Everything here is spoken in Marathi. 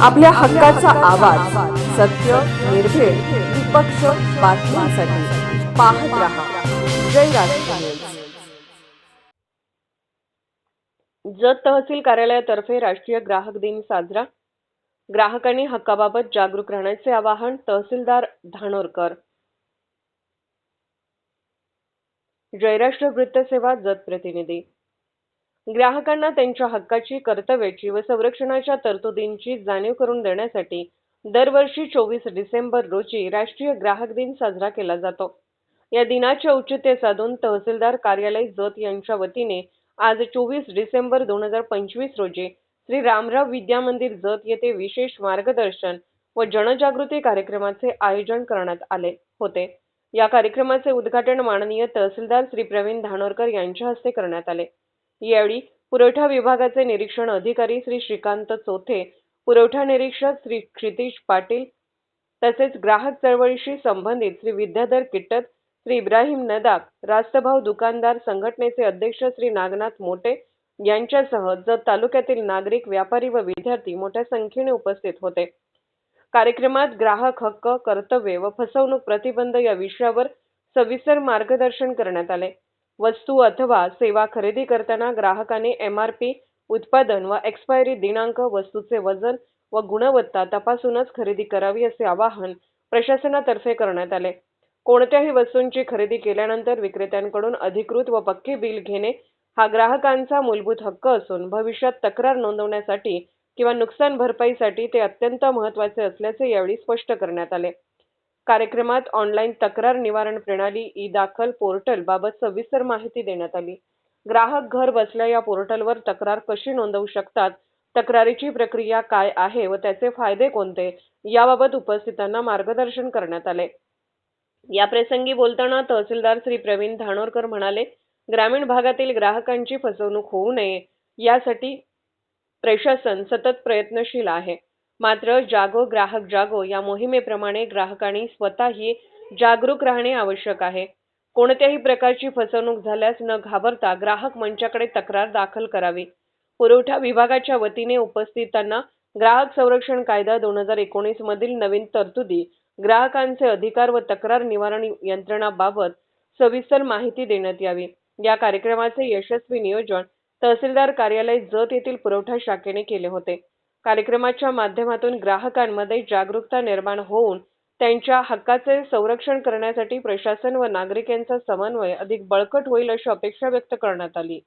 आपल्या हक्काचा आवाज, सत्य, निर्भीड, निष्पक्ष बातम्यांसाठी पाहत रहा जय राष्ट्र न्यूज. जत तहसील कार्यालयातर्फे राष्ट्रीय ग्राहक दिन साजरा. ग्राहकांनी हक्काबाबत जागरूक राहण्याचे आवाहन तहसीलदार धानोरकर. जयराष्ट्र वृत्तसेवा जत प्रतिनिधी. ग्राहकांना त्यांच्या हक्काची, कर्तव्याची व संरक्षणाच्या तरतुदींची जाणीव करून देण्यासाठी दरवर्षी 24 डिसेंबर रोजी राष्ट्रीय ग्राहक दिन साजरा केला जातो. या दिनाचे औचित्य साधून तहसीलदार कार्यालय जत यांच्या वतीने आज 24 डिसेंबर 2025 रोजी श्री रामराव विद्या मंदिर जत येथे विशेष मार्गदर्शन व जनजागृती कार्यक्रमाचे आयोजन करण्यात आले होते. या कार्यक्रमाचे उद्घाटन माननीय तहसीलदार श्री प्रवीण धानोरकर यांच्या हस्ते करण्यात आले. यावेळी पुरवठा विभागाचे निरीक्षण अधिकारी श्री श्रीकांत चोथे, पुरवठा निरीक्षक श्री क्षितिज पाटील तसेच ग्राहक चळवळीशी संबंधित श्री विद्याधर किट्टत, श्री इब्राहिम नदाब, रास्तभाव दुकानदार संघटनेचे अध्यक्ष श्री नागनाथ मोटे यांच्यासह जत तालुक्यातील नागरिक, व्यापारी व विद्यार्थी मोठ्या संख्येने उपस्थित होते. कार्यक्रमात ग्राहक हक्क, कर्तव्ये व फसवणूक प्रतिबंध या विषयावर सविस्तर मार्गदर्शन करण्यात आले. वस्तू अथवा सेवा खरेदी करताना ग्राहकाने MRP, उत्पादन व एक्सपायरी दिनांक, वस्तूचे वजन व गुणवत्ता तपासूनच खरेदी करावी असे आवाहन प्रशासनातर्फे करण्यात आले. कोणत्याही वस्तूंची खरेदी केल्यानंतर विक्रेत्यांकडून अधिकृत व पक्के बिल घेणे हा ग्राहकांचा मूलभूत हक्क असून भविष्यात तक्रार नोंदवण्यासाठी किंवा नुकसान भरपाईसाठी ते अत्यंत महत्त्वाचे असल्याचे यावेळी स्पष्ट करण्यात आले. कार्यक्रमात ऑनलाईन तक्रार निवारण प्रणाली ई-दाखल पोर्टल बाबत सविस्तर माहिती देण्यात आली. ग्राहक घर बसल्या या पोर्टलवर तक्रार कशी नोंदवू शकतात, तक्रारीची प्रक्रिया काय आहे व त्याचे फायदे कोणते याबाबत उपस्थितांना मार्गदर्शन करण्यात आले. या प्रसंगी बोलताना तहसीलदार श्री प्रवीण धानोरकर म्हणाले, ग्रामीण भागातील ग्राहकांची फसवणूक होऊ नये यासाठी प्रशासन सतत प्रयत्नशील आहे. मात्र जागो ग्राहक जागो या मोहिमेप्रमाणे ग्राहकांनी स्वतःही जागरूक राहणे आवश्यक आहे. कोणत्याही प्रकारची फसवणूक झाल्यास न घाबरता ग्राहक मंचाकडे तक्रार दाखल करावी. पुरवठा विभागाच्या वतीने उपस्थितांना ग्राहक संरक्षण कायदा 2019 मधील नवीन तरतुदी, ग्राहकांचे अधिकार व तक्रार निवारण यंत्रणाबाबत सविस्तर माहिती देण्यात यावी. या कार्यक्रमाचे यशस्वी नियोजन तहसीलदार कार्यालय जत येथील पुरवठा शाखेने केले होते. कार्यक्रमाच्या माध्यमातून ग्राहकांमध्ये जागरूकता निर्माण होऊन त्यांच्या हक्काचे संरक्षण करण्यासाठी प्रशासन व नागरिकांचा समन्वय अधिक बळकट होईल अशी अपेक्षा व्यक्त करण्यात आली.